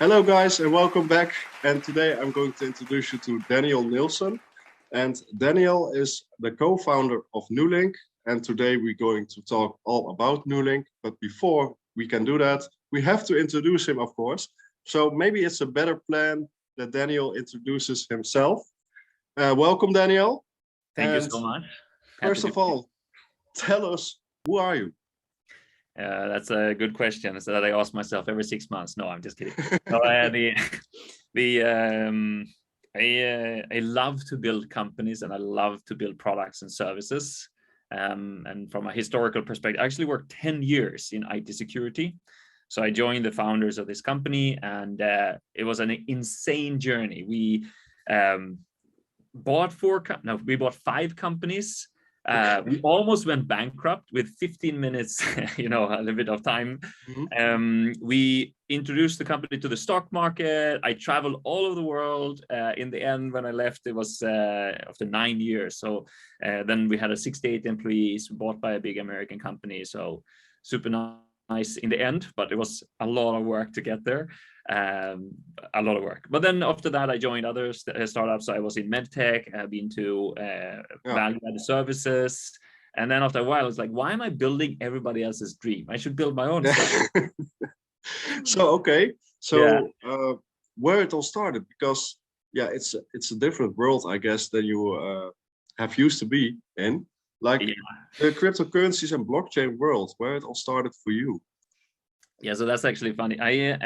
Hello guys and welcome back. And today I'm going to introduce you to Daniel Nilsson. And Daniel is the co-founder of NuLink. And today we're going to talk all about NuLink. But before we can do that, we have to introduce him, of course. So maybe it's a better plan that Daniel introduces himself. Welcome, Daniel. Thank you so much. First of all, tell us, who are you? That's a good question. So that I ask myself every 6 months. No, I'm just kidding. No, I love to build companies and I love to build products and services. And from a historical perspective, I actually worked 10 years in IT security. So I joined the founders of this company, and it was an insane journey. We bought 5 companies. We almost went bankrupt with 15 minutes, a little bit of time. We introduced the company to the stock market. I traveled all over the world. In the end, when I left, it was after 9 years. So then we had 68 employees, bought by a big American company. So super nice in the end, but it was a lot of work to get there. A lot of work. But then after that, I joined other startups. I was in medtech. I've been to value-added services. And then after a while, it's like, why am I building everybody else's dream? I should build my own. So where it all started, because it's a different world, I guess, than you have used to be in, like the cryptocurrencies and blockchain world, where it all started for you. Yeah, so that's actually funny. I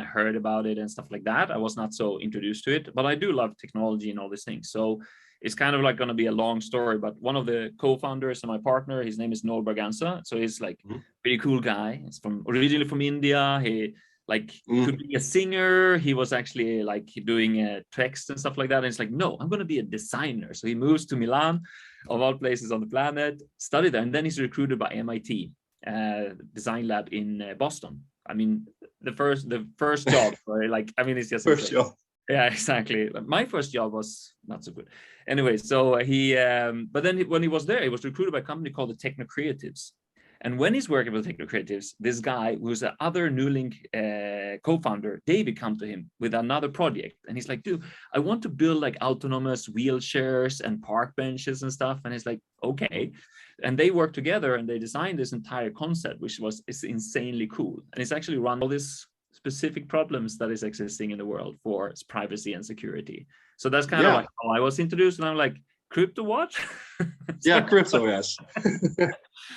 heard about it and stuff like that. I was not so introduced to it, but I do love technology and all these things. So it's kind of like going to be a long story, but one of the co-founders and my partner, his name is Noel Braganza. So he's like pretty cool guy. He's originally from India. He could be a singer. He was actually like doing text and stuff like that. And it's like, no, I'm going to be a designer. So he moves to Milan, of all places on the planet, studied there. And then he's recruited by MIT. Design lab in Boston. I mean, the first job, right? It's just first job. Yeah, exactly. My first job was not so good. Anyway, so he, but then when he was there, he was recruited by a company called the Techno Creatives. And when he's working with Techno Creatives, this guy who's the other NuLink co-founder, David, come to him with another project. And he's like, dude, I want to build like autonomous wheelchairs and park benches and stuff. And he's like, okay. And they work together and they designed this entire concept, which is insanely cool. And it's actually run all these specific problems that is existing in the world for privacy and security. So that's kind of like how I was introduced. And I'm like, crypto what? Crypto, yes.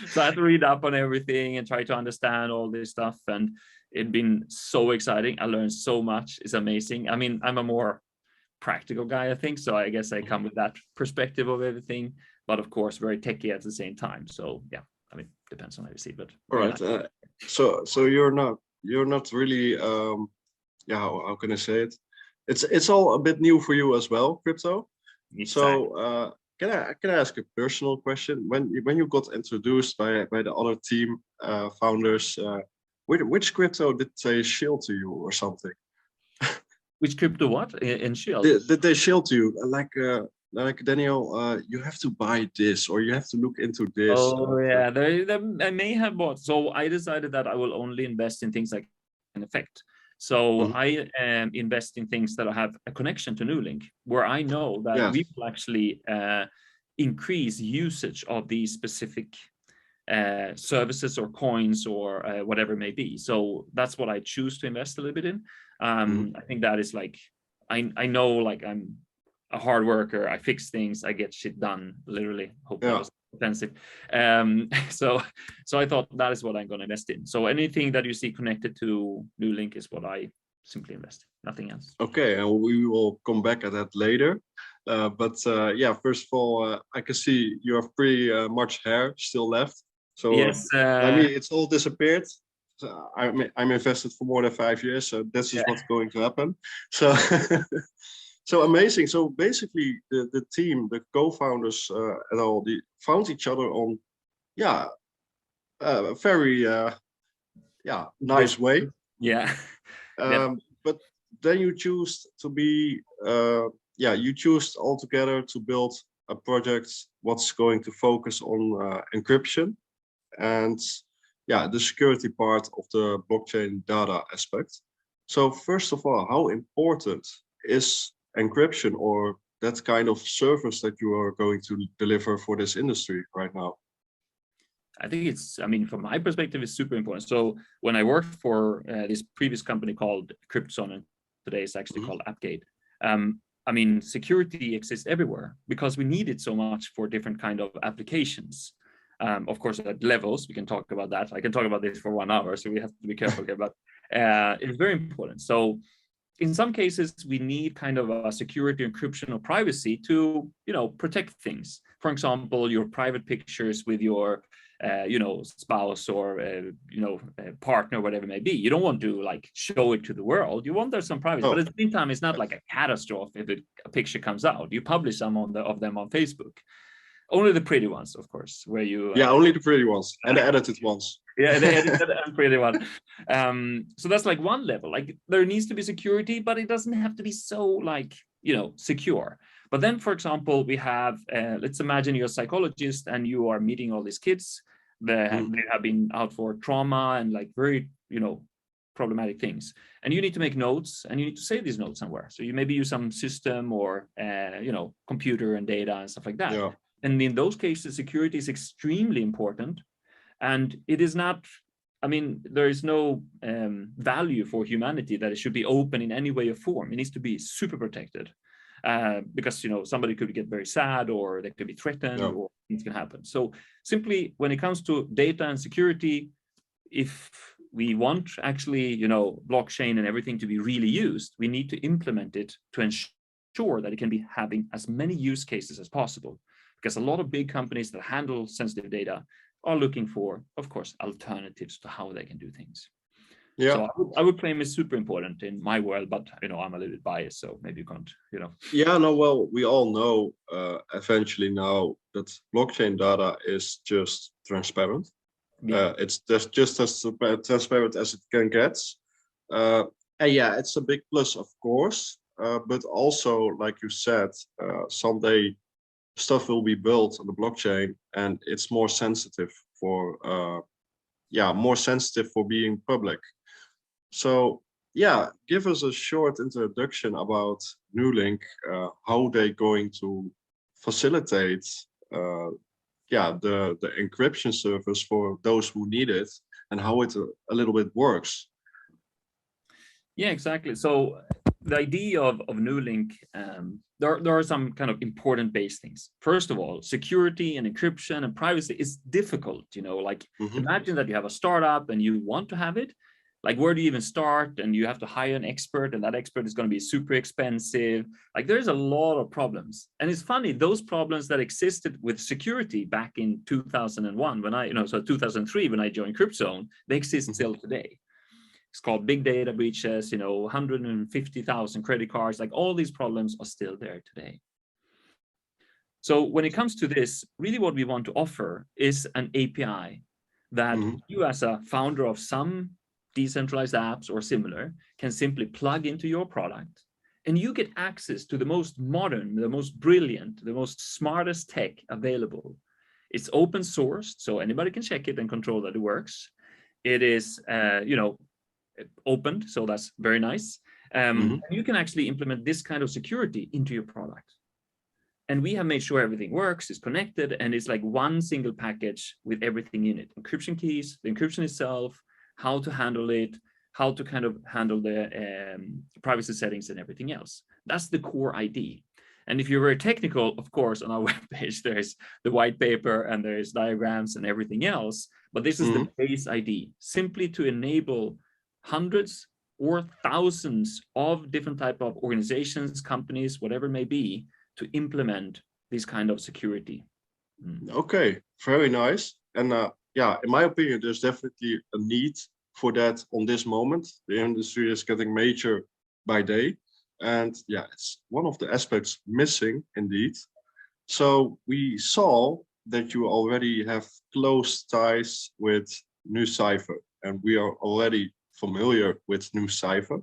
So I had to read up on everything and try to understand all this stuff. And it's been so exciting. I learned so much. It's amazing. I mean, I'm a more practical guy, I think. So I guess I come with that perspective of everything, but of course, very techy at the same time. So yeah, I mean, depends on how you see it, but. All right. So you're not really, how can I say it? It's all a bit new for you as well, crypto. Exactly. So can I ask a personal question? When you got introduced by the other team founders, which crypto did they shield to you or something? Which crypto what? In shield? Did they shield to you like Daniel? You have to buy this or you have to look into this. Oh yeah, I may have bought. So I decided that I will only invest in things like an effect. So I invest in things that have a connection to NuLink, where I know that we will actually increase usage of these specific services or coins or whatever it may be. So that's what I choose to invest a little bit in. I think that is like, I know like I'm a hard worker. I fix things. I get shit done, literally. Hope that was offensive. So I thought that is what I'm going to invest in. So anything that you see connected to NuLink is what I simply invest in, nothing else. Okay, and we will come back at that later. But first of all, I can see you have pretty much hair still left. So yes, I mean, it's all disappeared. So I'm invested for more than 5 years, so this is what's going to happen. So. So amazing. So basically the team, the co-founders and all, they found each other on, a very, nice way. Yeah. But then you choose to be, you choose altogether to build a project what's going to focus on encryption and the security part of the blockchain data aspect. So first of all, how important is encryption or that kind of service that you are going to deliver for this industry right now? I think it's, I mean, from my perspective, it's super important. So when I worked for this previous company called Nilsson, and today it's actually called Appgate, I mean, security exists everywhere because we need it so much for different kind of applications. Of course, at levels, we can talk about that. I can talk about this for 1 hour, so we have to be careful here, but it's very important. So in some cases, we need kind of a security encryption or privacy to, protect things. For example, your private pictures with your spouse or partner, whatever it may be. You don't want to like show it to the world. You want there's some privacy, but at the same time, it's not like a catastrophe if a picture comes out. You publish some of them on Facebook. Only the pretty ones, of course, where you only the pretty ones and the edited ones. Yeah, the edited and pretty one. So that's like one level. Like there needs to be security, but it doesn't have to be so like secure. But then, for example, we have let's imagine you're a psychologist and you are meeting all these kids. They have been out for trauma and like very problematic things, and you need to make notes and you need to save these notes somewhere. So you maybe use some system or computer and data and stuff like that. Yeah. And in those cases, security is extremely important. And it is not, I mean, there is no value for humanity that it should be open in any way or form. It needs to be super protected because, somebody could get very sad or they could be threatened or things can happen. So simply when it comes to data and security, if we want actually, blockchain and everything to be really used, we need to implement it to ensure that it can be having as many use cases as possible. Because a lot of big companies that handle sensitive data are looking for, of course, alternatives to how they can do things. Yeah. So I would claim it's super important in my world, but I'm a little bit biased, so maybe you can't, Yeah, no, well, we all know eventually now that blockchain data is just transparent. Yeah. It's just as transparent as it can get. And yeah, it's a big plus, of course, but also, like you said, someday stuff will be built on the blockchain and it's more sensitive for being public. So yeah, give us a short introduction about NuLink, how they're going to facilitate the encryption service for those who need it and how it a little bit works. Yeah, exactly. So the idea of NuLink, there are some kind of important base things. First of all, security and encryption and privacy is difficult. Imagine that you have a startup and you want to have it. Like, where do you even start? And you have to hire an expert, and that expert is going to be super expensive. Like, there's a lot of problems. And it's funny, those problems that existed with security back in 2001, when 2003, when I joined CryptZone, they exist still today. It's called big data breaches, 150,000 credit cards, like all these problems are still there today. So when it comes to this, really what we want to offer is an API that you as a founder of some decentralized apps or similar can simply plug into your product, and you get access to the most modern, the most brilliant, the most smartest tech available. It's open sourced, so anybody can check it and control that it works. It is, opened, so that's very nice. You can actually implement this kind of security into your product. And we have made sure everything works, is connected, and it's like one single package with everything in it. Encryption keys, the encryption itself, how to handle it, how to kind of handle the privacy settings and everything else. That's the core ID. And if you're very technical, of course, on our webpage, there's the white paper and there's diagrams and everything else. But this is the base ID, simply to enable hundreds or thousands of different type of organizations, companies, whatever it may be, to implement this kind of security. Okay, very nice. And in my opinion, there's definitely a need for that on this moment. The industry is getting major by day. And yeah, it's one of the aspects missing indeed. So we saw that you already have close ties with NuCypher, and we are already familiar with NuCypher.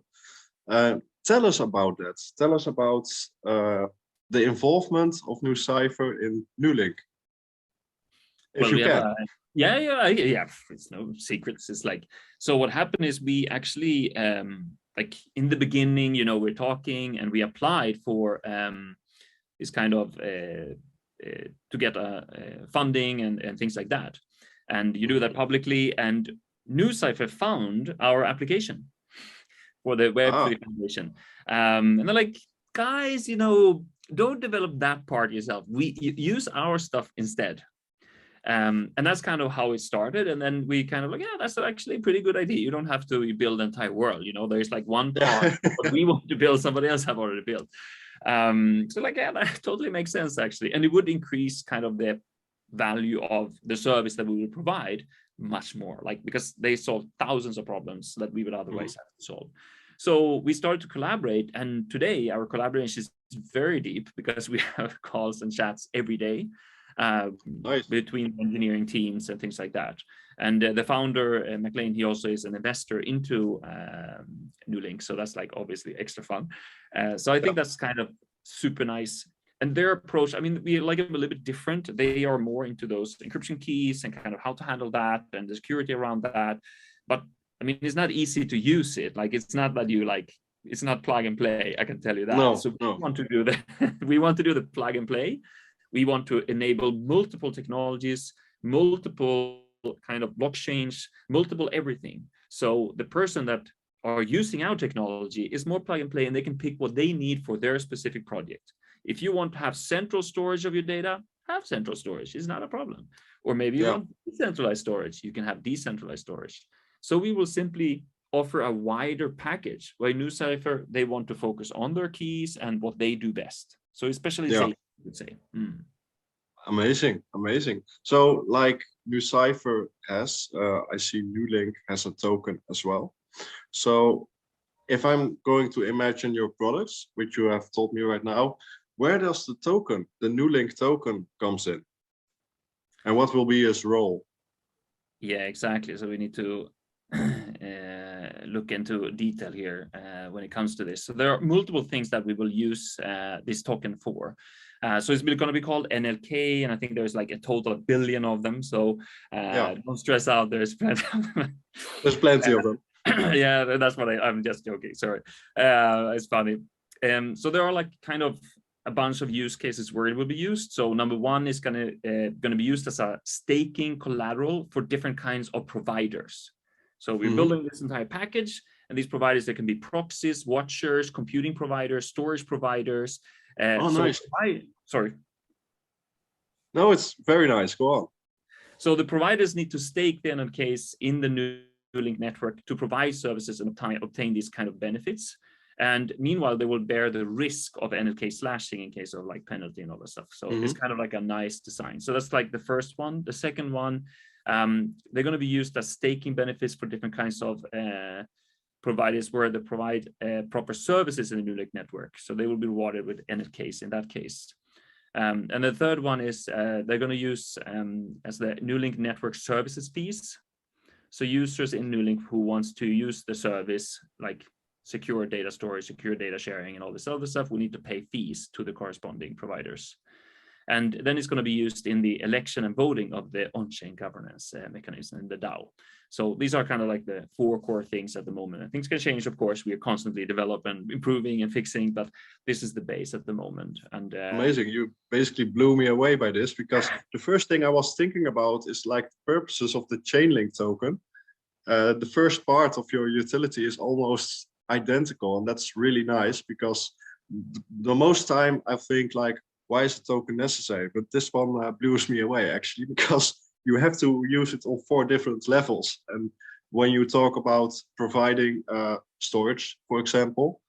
Tell us about that. Tell us about the involvement of NuCypher in NuLink. If you can. Yeah. It's no secrets. It's like, so what happened is we actually like in the beginning, you know, we're talking and we applied for this kind of to get funding and things like that. And you do that publicly, and NuCypher found our application for the Web3 Foundation. And they're like, guys, you know, don't develop that part yourself. We use our stuff instead. And that's kind of how it started. And then we kind of like, yeah, that's actually a pretty good idea. You don't have to build the entire world. You know, there's like one part what we want to build, somebody else have already built. So like, yeah, that totally makes sense actually. And it would increase kind of the value of the service that we will provide much more, like, because they solve thousands of problems that we would otherwise have to solve. So we started to collaborate, and today our collaboration is very deep because we have calls and chats every day between engineering teams and things like that. And the founder, McLean, he also is an investor into NuLink, so that's like obviously extra fun. So I think that's kind of super nice. And their approach, I mean, we like them a little bit different. They are more into those encryption keys and kind of how to handle that and the security around that. But I mean, it's not easy to use it. Like, it's not that you like, it's not plug and play. I can tell you that. No, so we want to do we want to do the plug and play. We want to enable multiple technologies, multiple kind of blockchains, multiple everything. So the person that are using our technology is more plug and play, and they can pick what they need for their specific project. If you want to have central storage of your data, have central storage. It's not a problem. Or maybe you want decentralized storage. You can have decentralized storage. So we will simply offer a wider package where NuCypher, they want to focus on their keys and what they do best. So especially, I would say. Amazing, amazing. So like NuCypher has, I see NuLink has a token as well. So if I'm going to imagine your products, which you have told me right now, where does the token, the NuLink token, comes in? And what will be its role? Yeah, exactly. So we need to look into detail here when it comes to this. So there are multiple things that we will use this token for. So it's going to be called NLK, and I think there's like a total of 1 billion of them. So don't stress out. There's plenty of them. There's plenty of them. Yeah, that's what I'm just joking. Sorry. It's funny. So there are like kind of a bunch of use cases where it will be used. So number one is going to be used as a staking collateral for different kinds of providers. So we're building this entire package, and these providers, they can be proxies, watchers, computing providers, storage providers. Nice. Sorry. No, it's very nice. Go on. So the providers need to stake the NLKs in the NuLink network to provide services and obtain these kind of benefits. And meanwhile, they will bear the risk of NLK slashing in case of like penalty and all that stuff. So it's kind of like a nice design. So that's like the first one. The second one, they're going to be used as staking benefits for different kinds of providers where they provide proper services in the NuLink network. So they will be rewarded with NLKs in that case. And the third one is they're going to use as the NuLink network services fees. So users in NuLink who wants to use the service, like secure data storage, secure data sharing, and all this other stuff, we need to pay fees to the corresponding providers. And then it's going to be used in the election and voting of the on-chain governance mechanism in the DAO. So these are kind of like the 4 core things at the moment. And things can change, of course. We are constantly developing, improving, and fixing, but this is the base at the moment. And amazing. You basically blew me away by this, because the first thing I was thinking about is like the purposes of the Chainlink token. The first part of your utility is almost identical, and that's really nice, because the most time I think like, why is the token necessary? But this one blews me away actually, because you have to use it on 4 different levels. And when you talk about providing storage, for example,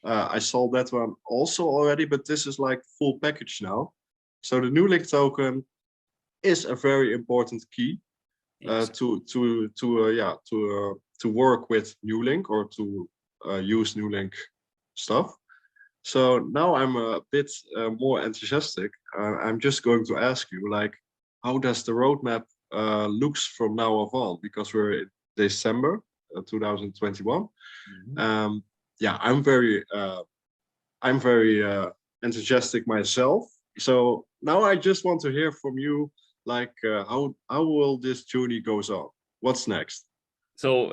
I saw that one also already, but this is like full package now. So the NuLink token is a very important key to work with NuLink, or to use NuLink stuff. So now I'm a bit more enthusiastic. I'm just going to ask you, like, how does the roadmap looks from now on? Because we're in December 2021. Yeah, I'm very enthusiastic myself. So now I just want to hear from you, like, how will this journey goes on? What's next? So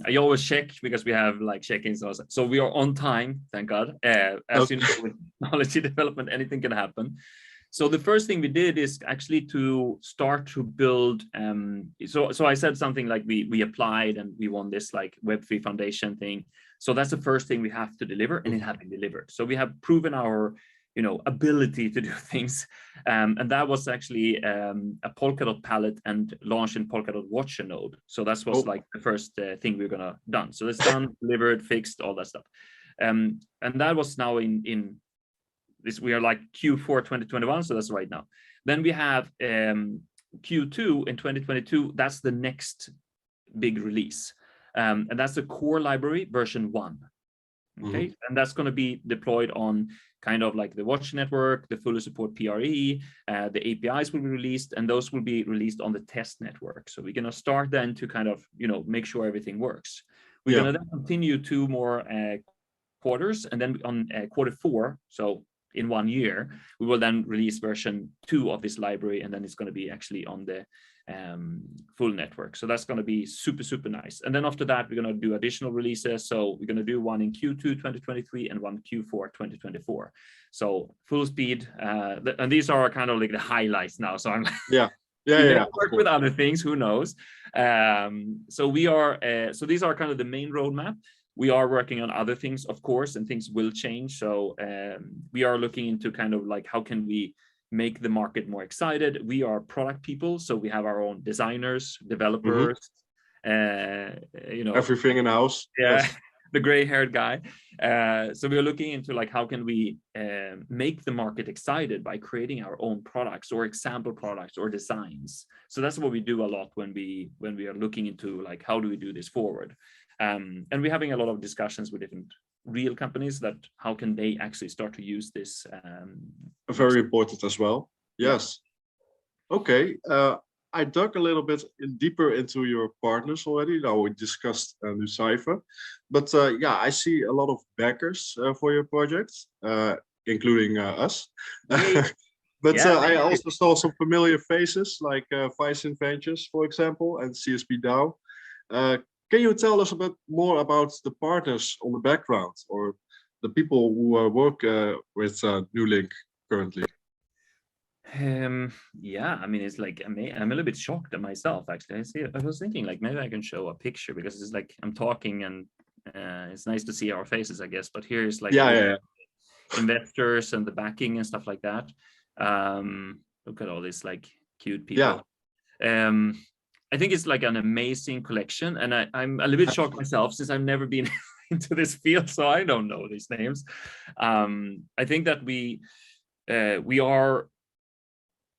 I always check because we have like check-ins. So we are on time, thank God. As you know, with technology development, anything can happen. So the first thing we did is actually to start to build. So I said something like we applied and we won this like Web3 Foundation thing. So that's the first thing we have to deliver, and it has been delivered. So we have proven our ability to do things. And that was actually a Polkadot palette and launched in Polkadot Watcher node. So that was like the first thing we're gonna done. So it's done, delivered, fixed, all that stuff. And that was now in this, we are like Q4 2021, so that's right now. Then we have Q2 in 2022, that's the next big release. And that's the core library version 1. Okay, and that's going to be deployed on kind of like the watch network, the fully support PRE, the APIs will be released, and those will be released on the test network. So we're going to start then to kind of, make sure everything works. We're going to then continue 2 more quarters, and then on quarter 4, so in 1 year, we will then release version 2 of this library, and then it's going to be actually on the full network. So that's going to be super, super nice. And then after that, we're going to do additional releases. So we're going to do one in Q2 2023 and one Q4 2024. So full speed. And these are kind of like the highlights now. So I'm work with other things, who knows? So we are, so these are kind of the main roadmap. We are working on other things, of course, and things will change. So we are looking into kind of like, how can we make the market more excited? We are product people, so we have our own designers, developers, everything in house. The gray-haired guy. So we are looking into like, how can we make the market excited by creating our own products or example products or designs. So that's what we do a lot when we are looking into like, how do we do this forward. And we're having a lot of discussions with different real companies that how can they actually start to use this. Very important as well. Yes. Okay. I dug a little bit deeper into your partners already. Now we discussed NuCypher, but I see a lot of backers for your project, including us. But I also saw some familiar faces like Vicent Ventures, for example, and CSP DAO. Can you tell us a bit more about the partners on the background or the people who work with NuLink currently? I mean, it's like, I'm a little bit shocked at myself, actually. I was thinking like, maybe I can show a picture because it's like, I'm talking and it's nice to see our faces, I guess. But here's like investors and the backing and stuff like that. Look at all these like cute people. I think it's like an amazing collection, and I'm a little bit shocked myself since I've never been into this field, so I don't know these names. I think that we are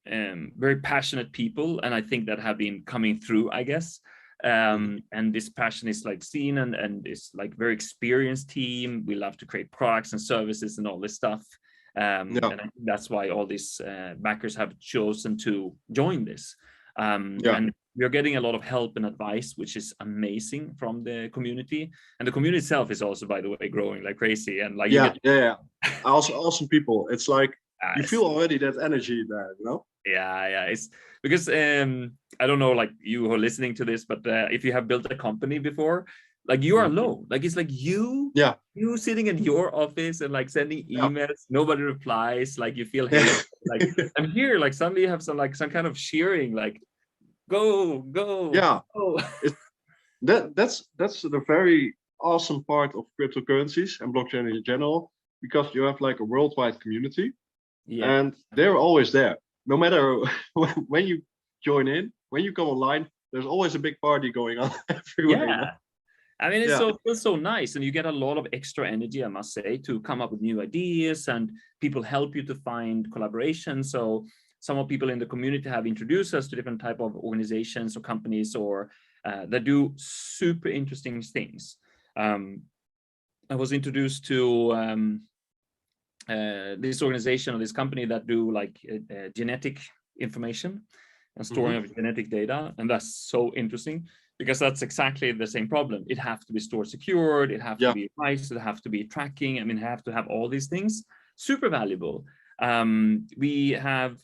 very passionate people, and I think that have been coming through, I guess. And this passion is like seen, and it's like very experienced team. We love to create products and services and all this stuff. And I think that's why all these backers have chosen to join this. And we are getting a lot of help and advice, which is amazing from the community. And the community itself is also, by the way, growing like crazy. And like also awesome people. It's like you feel already that energy there, you know? It's because I don't know, like you who are listening to this, but if you have built a company before, like you are alone. Like it's like you sitting in your office and like sending emails, nobody replies, like you feel hate. Like I'm here, like suddenly you have some kind of cheering, like go. That's the very awesome part of cryptocurrencies and blockchain in general, because you have like a worldwide community, and they're always there. No matter when you join in, when you come online, there's always a big party going on everywhere. I mean, feels so nice, and you get a lot of extra energy, I must say, to come up with new ideas, and people help you to find collaboration. So some of people in the community have introduced us to different type of organizations or companies or that do super interesting things. I was introduced to this organization or this company that do like genetic information and storing of genetic data, and that's so interesting because that's exactly the same problem. It has to be stored secured, it has to be nice, it has to be tracking. I mean, have to have all these things. Super valuable. We have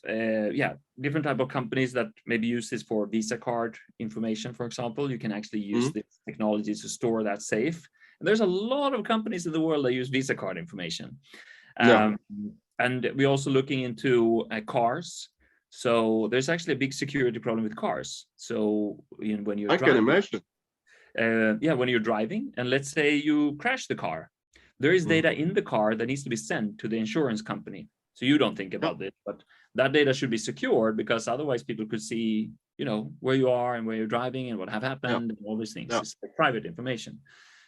different type of companies that maybe use this for Visa card information, for example. You can actually use this technology to store that safe. And there's a lot of companies in the world that use Visa card information. And we're also looking into cars. So there's actually a big security problem with cars. So when you're driving, can imagine. When you're driving, and let's say you crash the car, there is data in the car that needs to be sent to the insurance company. So you don't think about it, but that data should be secured, because otherwise people could see, where you are and where you're driving and what have happened and all these things. It's like private information.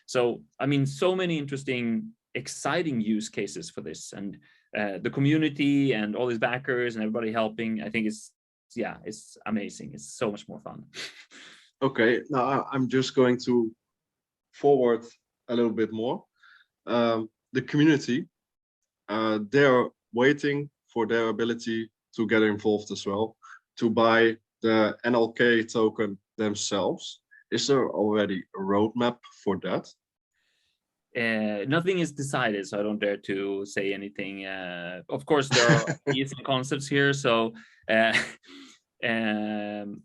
So, I mean, so many interesting, exciting use cases for this, and the community and all these backers and everybody helping. I think it's amazing. It's so much more fun. Okay, now I'm just going to forward a little bit more. The community, they're waiting for their ability to get involved as well, to buy the NLK token themselves. Is there already a roadmap for that? Nothing is decided, so I don't dare to say anything. Of course, there are easy concepts here, so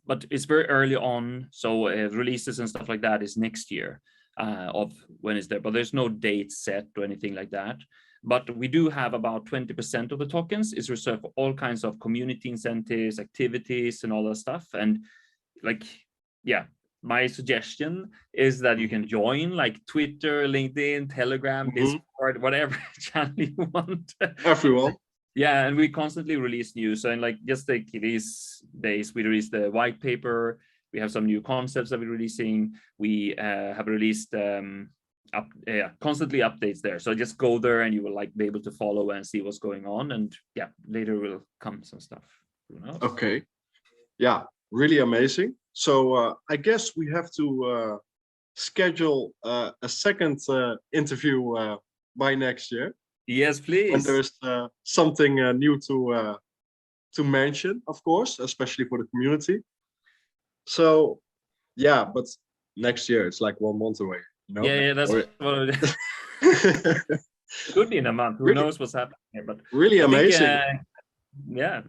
but it's very early on. So releases and stuff like that is next year of when it's there, but there's no date set or anything like that. But we do have about 20% of the tokens is reserved for all kinds of community incentives, activities, and all that stuff. And my suggestion is that you can join like Twitter, LinkedIn, Telegram, Discord, whatever channel you want. Everyone. Yeah, and we constantly release news. And like just like these days, we released the white paper. We have some new concepts that we're releasing. We have released constantly updates there. So just go there and you will like be able to follow and see what's going on. And later will come some stuff. Who knows? Okay. Yeah, really amazing. So I guess we have to schedule a second interview by next year. Yes, please. When there's something new to mention, of course, especially for the community. So but next year it's like 1 month away. Yeah, that's what it could be in a month. Who knows what's happening here? But really amazing.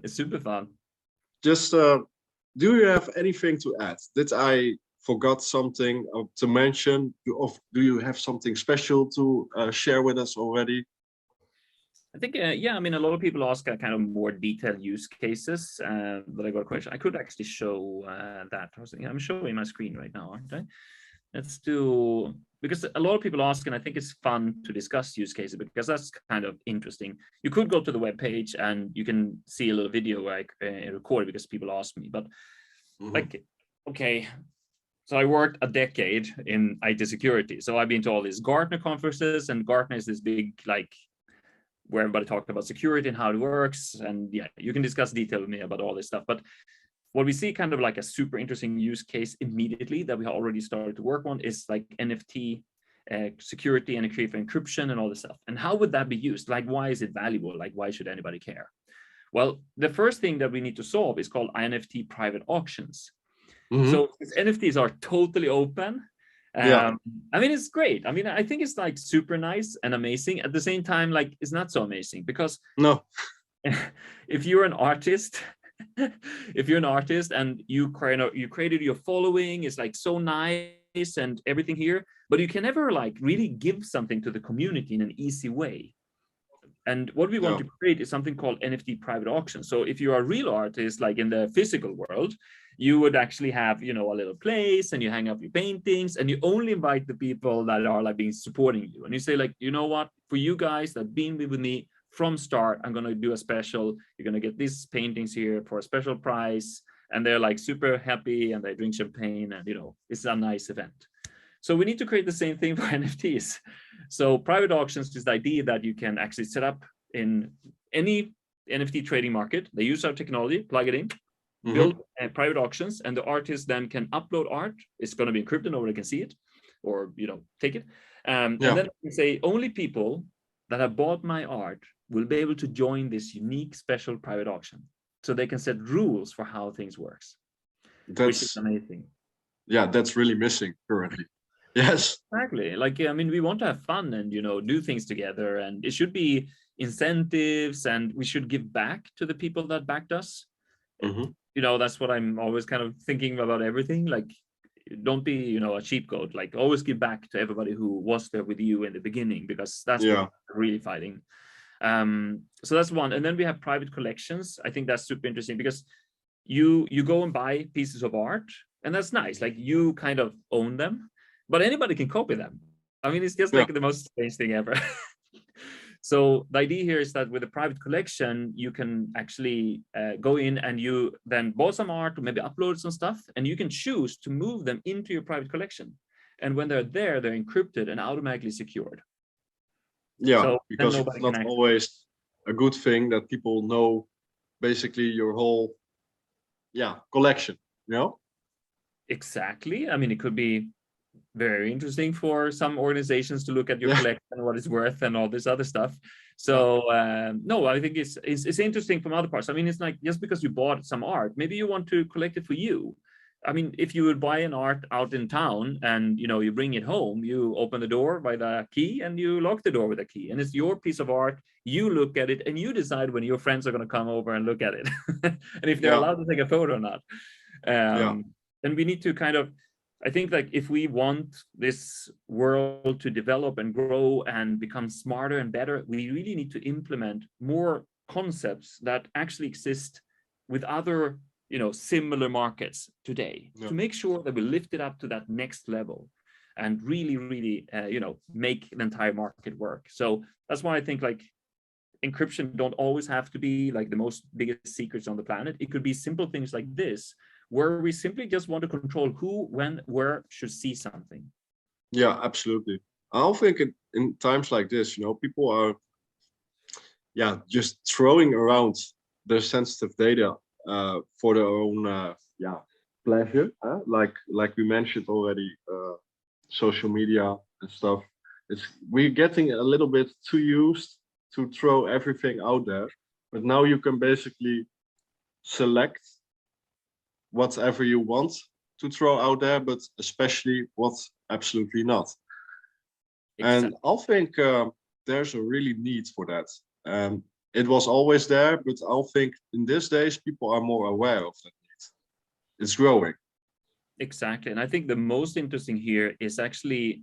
It's super fun. Just do you have anything to add? Did I forgot something to mention? Do you have something special to share with us already? I think, I mean, a lot of people ask kind of more detailed use cases, but I got a question. I could actually show that. I'm showing my screen right now, aren't I? Let's do, because a lot of people ask, and I think it's fun to discuss use cases because that's kind of interesting. You could go to the web page and you can see a little video I recorded because people ask me, but okay. So I worked a decade in IT security. So I've been to all these Gartner conferences, and Gartner is this big, like, where everybody talked about security and how it works. And you can discuss detail with me about all this stuff. But what we see kind of like a super interesting use case immediately that we already started to work on is like NFT security and encryption and all this stuff. And how would that be used? Like, why is it valuable? Like, why should anybody care? Well, the first thing that we need to solve is called NFT private auctions. So NFTs are totally open. I mean, it's great. I mean, I think it's like super nice and amazing. At the same time, like, it's not so amazing because if you're an artist, and you created your following, it's like so nice and everything here, but you can never like really give something to the community in an easy way. And what we want to create is something called NFT private auction. So if you are a real artist, like in the physical world, you would actually have, a little place and you hang up your paintings and you only invite the people that are like being supporting you. And you say like, you know what, for you guys that been with me from start, I'm going to do a special, you're going to get these paintings here for a special price. And they're like super happy and they drink champagne and, it's a nice event. So we need to create the same thing for NFTs. So private auctions is the idea that you can actually set up in any NFT trading market. They use our technology, plug it in, build private auctions, and the artist then can upload art. It's going to be encrypted, nobody can see it or, take it. And then you can say only people that have bought my art will be able to join this unique special private auction. So they can set rules for how things works. Which is amazing. Yeah, that's really missing currently. Yes, exactly. Like, I mean, we want to have fun and, do things together, and it should be incentives and we should give back to the people that backed us. Mhm. That's what I'm always kind of thinking about everything. Like, don't be, a cheap goat. Like, always give back to everybody who was there with you in the beginning, because that's what Yeah. we're really fighting. So that's one. And then we have private collections. I think that's super interesting, because you go and buy pieces of art, and that's nice. Like, you kind of own them, but anybody can copy them. I mean, it's just Yeah. like the most strange thing ever. So the idea here is that with a private collection, you can actually go in and you then bought some art or maybe upload some stuff, and you can choose to move them into your private collection. And when they're there, they're encrypted and automatically secured. Yeah, So then because it's nobody can not always a good thing that people know basically your whole collection, you know? exactly. I mean, it could be very interesting for some organizations to look at your Yeah. collection, what it's worth, and all this other stuff. Yeah. So no, I think it's interesting from other parts. I mean, it's like, just because you bought some art, maybe you want to collect it for you. I mean, if you would buy an art out in town and you bring it home, you open the door by the key and you lock the door with a key, and it's your piece of art. You look at it and you decide when your friends are going to come over and look at it, and if they're Yeah. allowed to take a photo or not. Yeah. And we need to kind of, I think, like, if we want this world to develop and grow and become smarter and better, we really need to implement more concepts that actually exist with other, similar markets today, Yeah. to make sure that we lift it up to that next level and really, really, make the entire market work. So that's why I think, like, encryption don't always have to be like the most biggest secrets on the planet. It could be simple things like this, where we simply just want to control who, when, where should see something. Yeah, absolutely. I think in times like this, people are just throwing around their sensitive data for their own pleasure. Like we mentioned already, social media and stuff. We're getting a little bit too used to throw everything out there, but now you can basically select whatever you want to throw out there, but especially what's absolutely not. Exactly. And I think there's a really need for that. It was always there, but I think in these days people are more aware of that need. It's growing. Exactly. And I think the most interesting here is actually,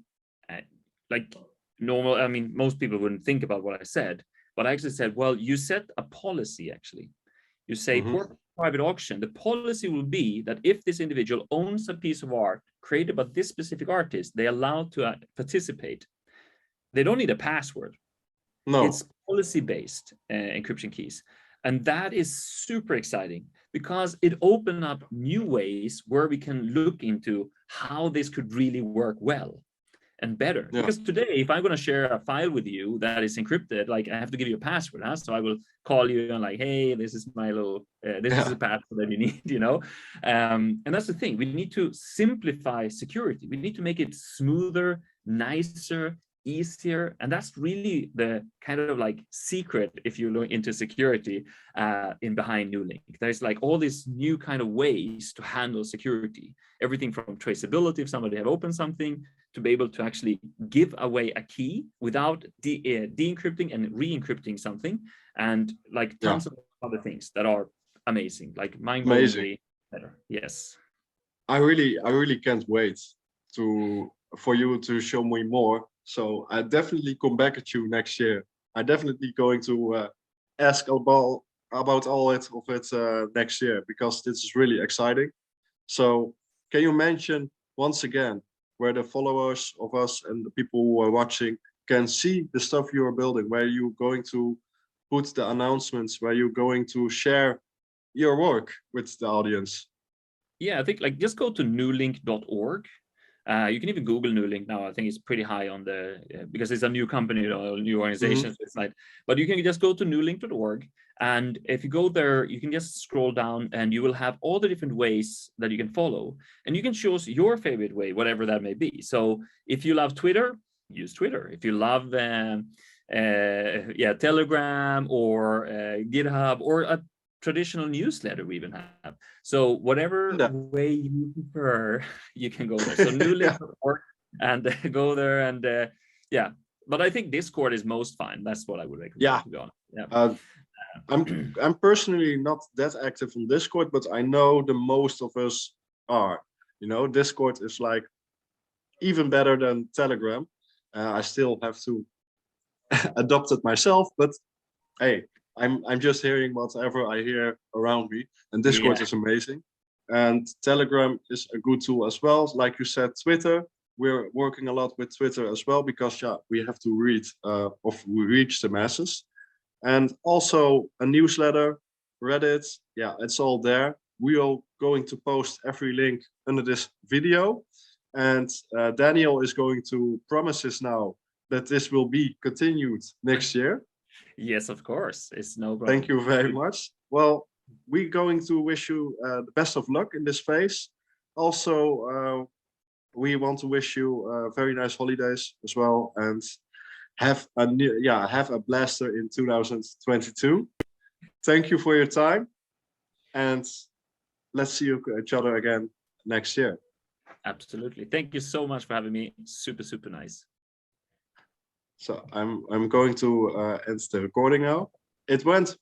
like, normal. I mean, most people wouldn't think about what I said, but I actually said, well, you set a policy. Actually, you say, Mhm. for private auction, the policy will be that if this individual owns a piece of art created by this specific artist, they are allowed to participate. They don't need a password. No. It's policy-based encryption keys. And that is super exciting, because it opened up new ways where we can look into how this could really work well and better. Yeah. Because today, if I'm going to share a file with you that is encrypted, like, I have to give you a password. So I will call you and, like, hey, this is my little, this is a password that you need, and that's the thing. We need to simplify security. We need to make it smoother, nicer, easier. And that's really the kind of, like, secret, if you look into security, in behind NuLink. There's, like, all these new kind of ways to handle security, everything from traceability, if somebody have opened something, to be able to actually give away a key without de-encrypting and re-encrypting something, and, like, tons of other things that are amazing, like mind-blowingly better. Yes. I really can't wait for you to show me more. So I definitely come back at you next year. I'm definitely going to ask about all of it next year, because this is really exciting. So can you mention once again where the followers of us and the people who are watching can see the stuff you are building, where you're going to put the announcements, where you're going to share your work with the audience? Yeah, I think, like, just go to nulink.org. You can even Google NuLink now. I think it's pretty high on the, because it's a new company, a new organization. So it's like, but you can just go to nulink.org. And if you go there, you can just scroll down and you will have all the different ways that you can follow. And you can choose your favorite way, whatever that may be. So if you love Twitter, use Twitter. If you love Telegram or GitHub, or a traditional newsletter we even have. So whatever way you prefer, you can go there. So NuLink.org, and go there, and but I think Discord is most fun. That's what I would recommend, to be honest. I'm personally not that active on Discord, but I know the most of us are. You know, Discord is like even better than Telegram. I still have to adopt it myself, but hey, I'm just hearing whatever I hear around me, and Discord Yeah. is amazing. And Telegram is a good tool as well. Like you said, Twitter. We're working a lot with Twitter as well because yeah, we have to reach the masses. And also a newsletter, Reddit. Yeah, it's all there. We are going to post every link under this video. And Daniel is going to promises now that this will be continued next year. Yes, of course. It's no problem. Thank you very much. Well, we're going to wish you the best of luck in this phase. Also, we want to wish you very nice holidays as well, and have a blaster in 2022. Thank you for your time, and let's see each other again next year. Absolutely. Thank you so much for having me. Super, super nice. So I'm going to end the recording now. It went